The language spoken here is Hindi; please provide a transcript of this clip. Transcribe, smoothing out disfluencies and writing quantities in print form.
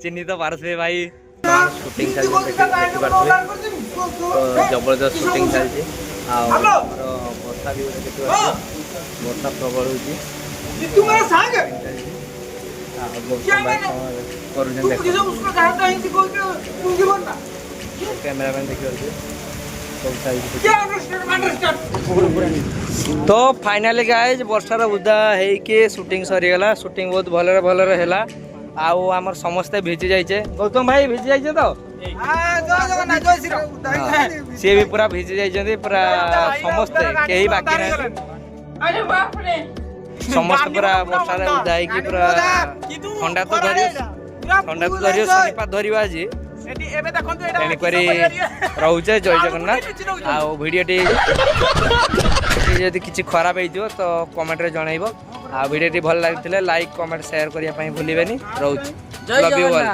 चिन्ही तो पारे भाई शूटिंग चलती जबरदस्त शूटिंग चलती वर्षा भी वर्षा प्रबल कैमरामैन देखिए तो फाइनाली गाइज वर्षार उदा है शूटिंग सरीगला शूटिंग बहुत भलरे भलरे है आउ आमर समस्ते भिजी जाइए गौतम भाई भिजी जाइए तो सी भी पूरा भिजी जाइए पूरा समस्ते कहीं बाकी ना समस्त पूरा वर्षा उदा है पूरा ठंडा तो धर शनिपात धर आज तेणुक रोचे जय जगन्नाथ आडियोटी जदि किसी खराब हो तो कमेंट रे जनइब आ वीडियो भल लगी लाइक कमेंट शेयर करने भूलिए रोच लव यू ऑल।